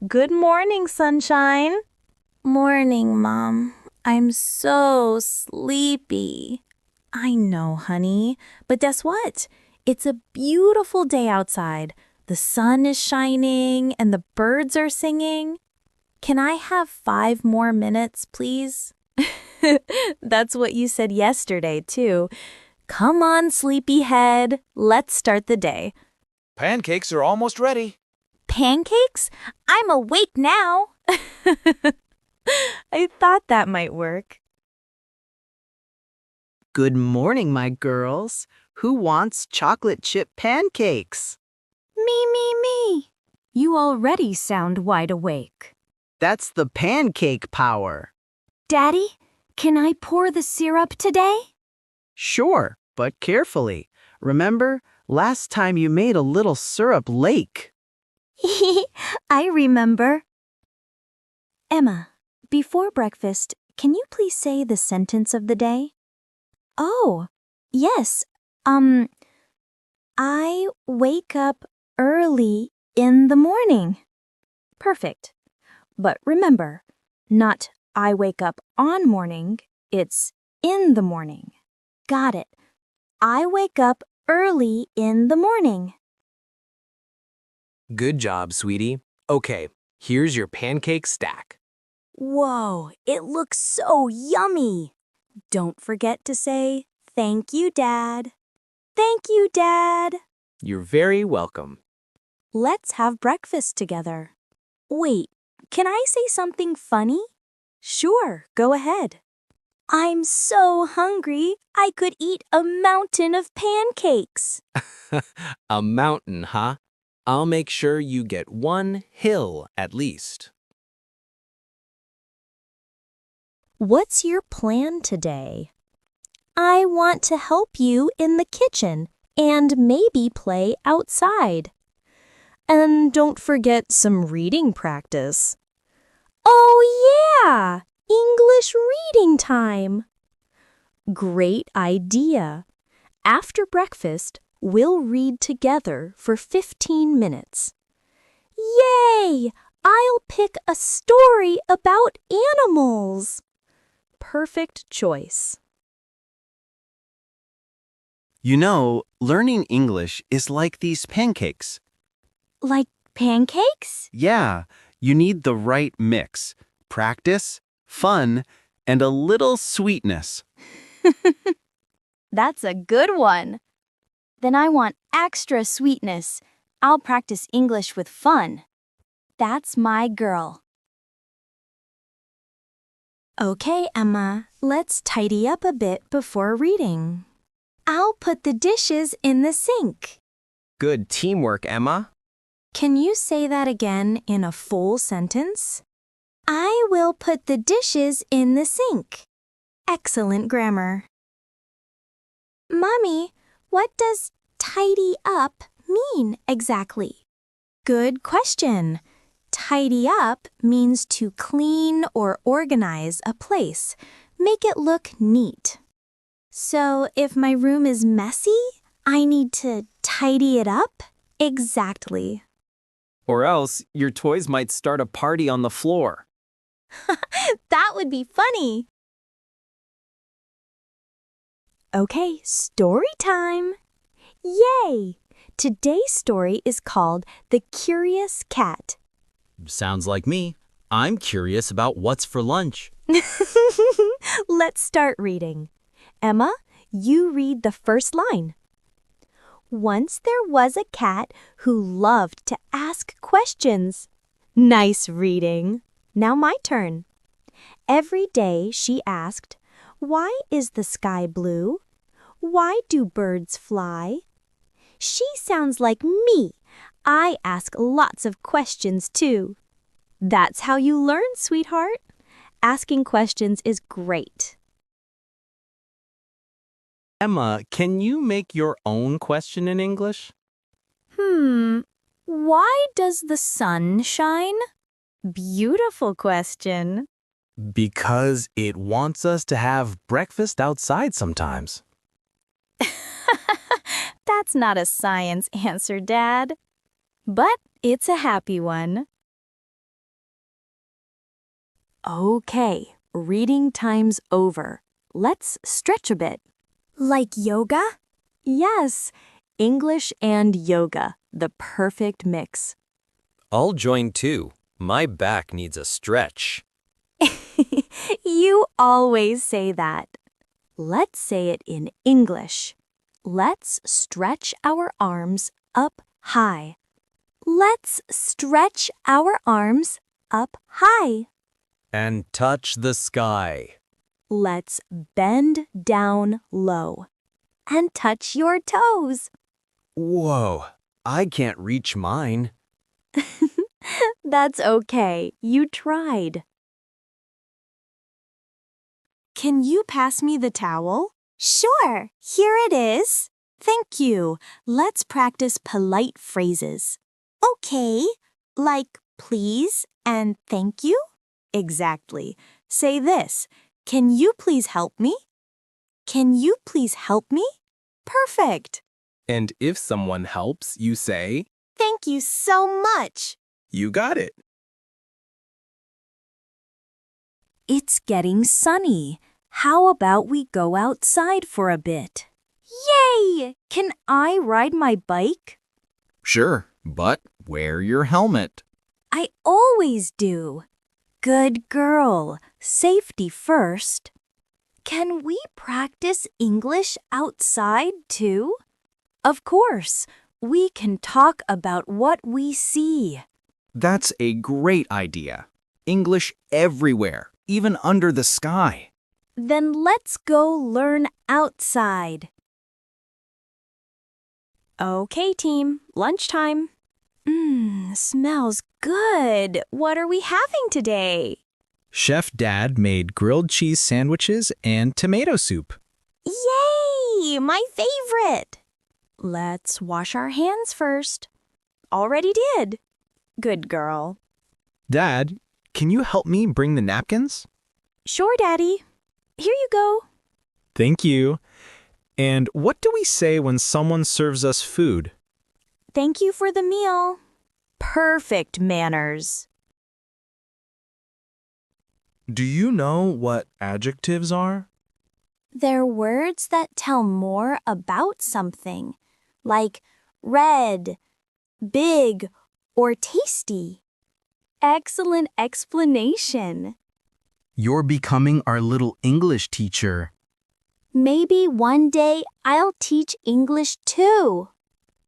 Good morning, sunshine. Morning, Mom. I'm so sleepy. I know, honey, but guess what? It's a beautiful day outside. The sun is shining and the birds are singing. Can I have 5 more minutes, please? That's what you said yesterday, too. Come on, sleepyhead. Let's start the day. Pancakes are almost ready. Pancakes? I'm awake now. I thought that might work. Good morning, my girls. Who wants chocolate chip pancakes? Me. You already sound wide awake. That's the pancake power. Daddy, can I pour the syrup today? Sure, but carefully. Remember, last time you made a little syrup lake. I remember. Emma, before breakfast, can you please say the sentence of the day? Oh, yes. I wake up early in the morning. Perfect. But remember, not I wake up on morning, it's in the morning. Got it. I wake up early in the morning. Good job, sweetie. Okay, here's your pancake stack. Whoa, it looks so yummy. Don't forget to say, thank you, Dad. Thank you, Dad. You're very welcome. Let's have breakfast together. Wait, can I say something funny? Sure, go ahead. I'm so hungry, I could eat a mountain of pancakes. A mountain, huh? I'll make sure you get one hill at least. What's your plan today? I want to help you in the kitchen and maybe play outside. And don't forget some reading practice. Oh, yeah! English reading time! Great idea. After breakfast, we'll read together for 15 minutes. Yay! I'll pick a story about animals. Perfect choice. You know, learning English is like these pancakes. Like pancakes? Yeah, you need the right mix: practice, fun, and a little sweetness. That's a good one. Then I want extra sweetness. I'll practice English with fun. That's my girl. Okay, Emma, let's tidy up a bit before reading. I'll put the dishes in the sink. Good teamwork, Emma. Can you say that again in a full sentence? I will put the dishes in the sink. Excellent grammar. Mommy, what does tidy up mean exactly? Good question. Tidy up means to clean or organize a place, make it look neat. So if my room is messy, I need to tidy it up? Exactly. Or else your toys might start a party on the floor. That would be funny. Okay, story time. Yay! Today's story is called The Curious Cat. Sounds like me. I'm curious about what's for lunch. Let's start reading. Emma, you read the first line. Once there was a cat who loved to ask questions. Nice reading. Now my turn. Every day she asked, why is the sky blue? Why do birds fly? She sounds like me. I ask lots of questions too. That's how you learn, sweetheart. Asking questions is great. Emma, can you make your own question in English? Why does the sun shine? Beautiful question. Because it wants us to have breakfast outside sometimes. That's not a science answer, Dad. But it's a happy one. Okay, reading time's over. Let's stretch a bit. Like yoga? Yes, English and yoga, the perfect mix. I'll join too. My back needs a stretch. You always say that. Let's say it in English. Let's stretch our arms up high. Let's stretch our arms up high. And touch the sky. Let's bend down low and touch your toes. Whoa, I can't reach mine. That's okay. You tried. Can you pass me the towel? Sure, here it is. Thank you. Let's practice polite phrases. Okay, like please and thank you? Exactly. Say this. Can you please help me? Can you please help me? Perfect. And if someone helps, you say, Thank you so much. you got it. It's getting sunny. How about we go outside for a bit? Yay! Can I ride my bike? Sure, but wear your helmet. I always do. Good girl. Safety first. Can we practice English outside too? Of course. We can talk about what we see. That's a great idea. English everywhere, even under the sky. Then let's go learn outside. Okay, team. Lunchtime. Smells good. What are we having today? Chef Dad made grilled cheese sandwiches and tomato soup. Yay! My favorite. Let's wash our hands first. Already did. Good girl. Dad, can you help me bring the napkins? Sure, Daddy. Here you go. Thank you. And what do we say when someone serves us food? Thank you for the meal. Perfect manners. Do you know what adjectives are? They're words that tell more about something, like red, big, or tasty. Excellent explanation. You're becoming our little English teacher. Maybe one day I'll teach English too.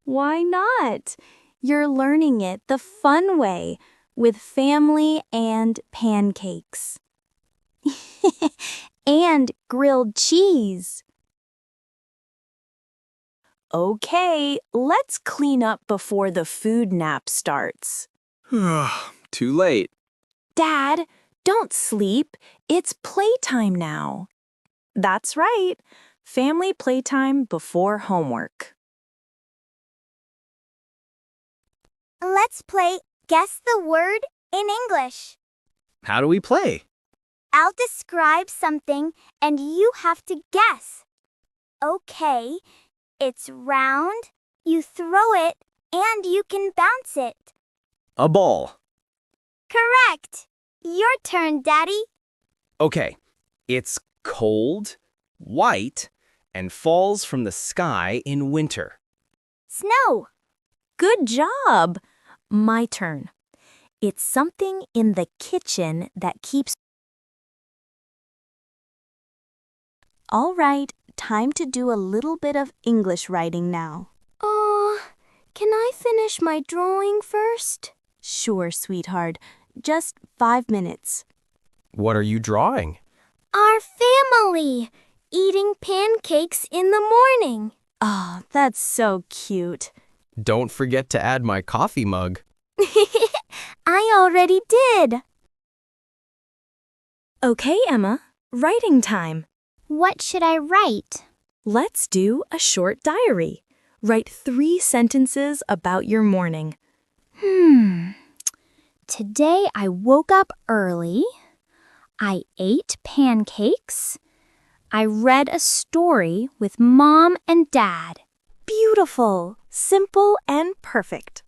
Why not? You're learning it the fun way, with family and pancakes. And grilled cheese. Okay, let's clean up before the food nap starts. Too late. Dad, don't sleep. It's playtime now. That's right. Family playtime before homework. Let's play Guess the Word in English. How do we play? I'll describe something and you have to guess. Okay, it's round, you throw it, and you can bounce it. A ball. Correct. Your turn, Daddy. Okay, it's cold, white, and falls from the sky in winter. Snow. Good job. My turn. It's something in the kitchen that keeps... All right, time to do a little bit of English writing now. Can I finish my drawing first? Sure, sweetheart. Just 5 minutes. What are you drawing? Our family, eating pancakes in the morning. Oh, that's so cute. Don't forget to add my coffee mug. I already did. Okay, Emma, writing time. What should I write? Let's do a short diary. Write 3 sentences about your morning. Today I woke up early. I ate pancakes. I read a story with Mom and Dad. Beautiful, simple, and perfect.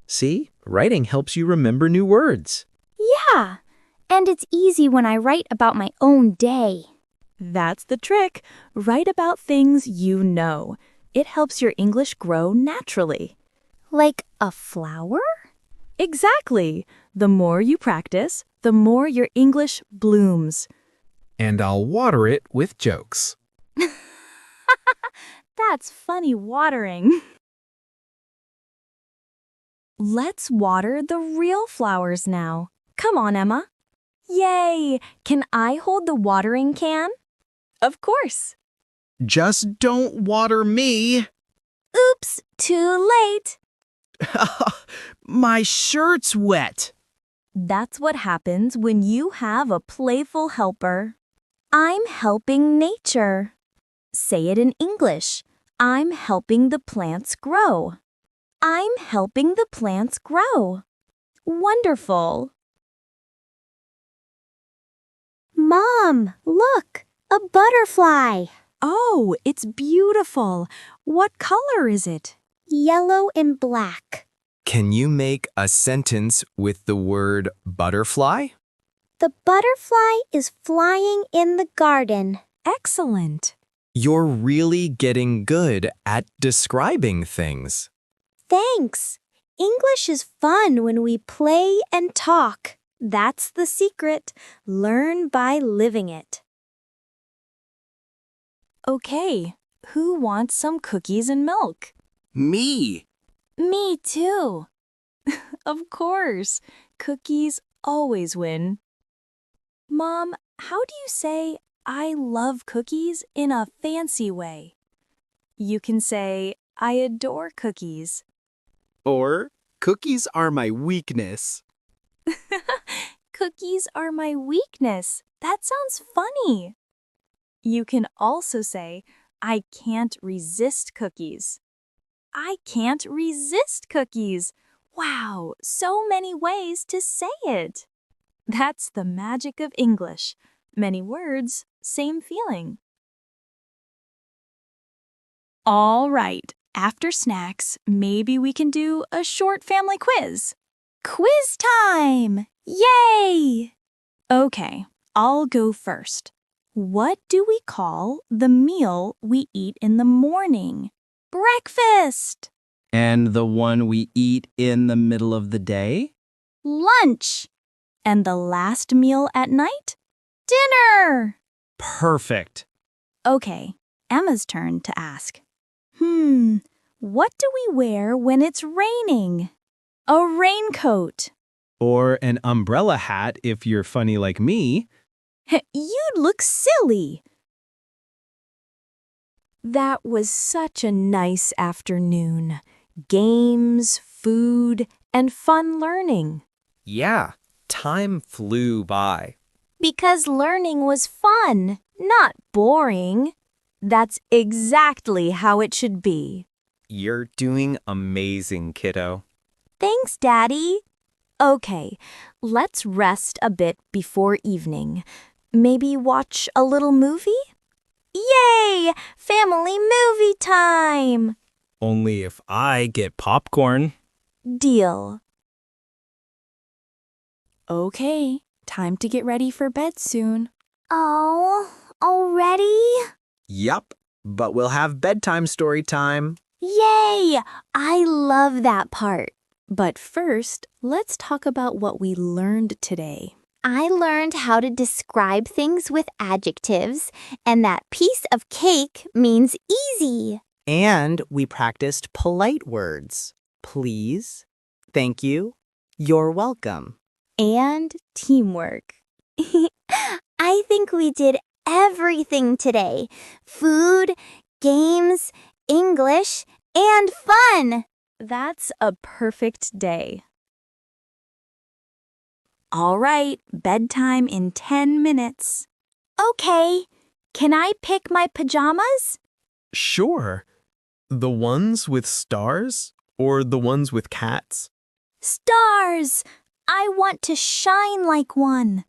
See, writing helps you remember new words. Yeah, And it's easy when I write about my own day. That's the trick. Write about things you know. It helps your English grow naturally. Like a flower? Exactly. The more you practice, the more your English blooms. And I'll water it with jokes. That's funny watering. Let's water the real flowers now. Come on, Emma. Yay! Can I hold the watering can? Of course. Just don't water me. Oops, too late. My shirt's wet. That's what happens when you have a playful helper. I'm helping nature. Say it in English. I'm helping the plants grow. I'm helping the plants grow. Wonderful. Mom, look, a butterfly. Oh, it's beautiful. What color is it? Yellow and black. Can you make a sentence with the word butterfly? The butterfly is flying in the garden. Excellent. You're really getting good at describing things. Thanks. English is fun when we play and talk. That's the secret. Learn by living it. Okay, who wants some cookies and milk? Me. Me too. Of course, cookies always win. Mom, how do you say I love cookies in a fancy way? You can say I adore cookies. Or, cookies are my weakness. Cookies are my weakness. That sounds funny. You can also say I can't resist cookies. I can't resist cookies. Wow, so many ways to say it. That's the magic of English. Many words, same feeling. All right, after snacks, maybe we can do a short family quiz. Quiz time! Yay! Okay, I'll go first. What do we call the meal we eat in the morning? Breakfast! And the one we eat in the middle of the day? Lunch! And the last meal at night? Dinner! Perfect. Okay, Emma's turn to ask. What do we wear when it's raining? A raincoat. Or an umbrella hat if you're funny like me. You'd look silly. That was such a nice afternoon. Games, food, and fun learning. Yeah, time flew by. Because learning was fun, not boring. That's exactly how it should be. You're doing amazing, kiddo. Thanks, Daddy. Okay, let's rest a bit before evening. Maybe watch a little movie? Yay! Family movie time! Only if I get popcorn. Deal. Okay, time to get ready for bed soon. Oh, already? Yup, but we'll have bedtime story time. Yay! I love that part. But first, let's talk about what we learned today. I learned how to describe things with adjectives, and that piece of cake means easy. And we practiced polite words. Please, thank you, you're welcome. And teamwork. I think we did everything today. Food, games, English, and fun. That's a perfect day. All right, bedtime in 10 minutes. Okay, can I pick my pajamas? Sure. The ones with stars or the ones with cats? Stars! I want to shine like one.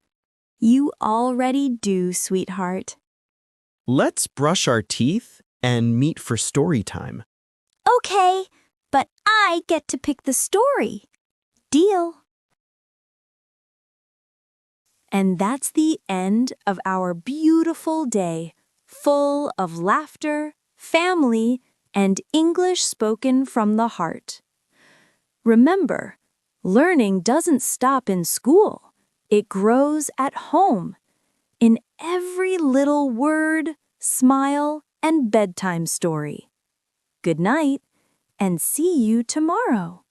You already do, sweetheart. Let's brush our teeth and meet for story time. Okay, but I get to pick the story. Deal. And that's the end of our beautiful day, full of laughter, family, and English spoken from the heart. Remember, learning doesn't stop in school. It grows at home, in every little word, smile, and bedtime story. Good night, and see you tomorrow.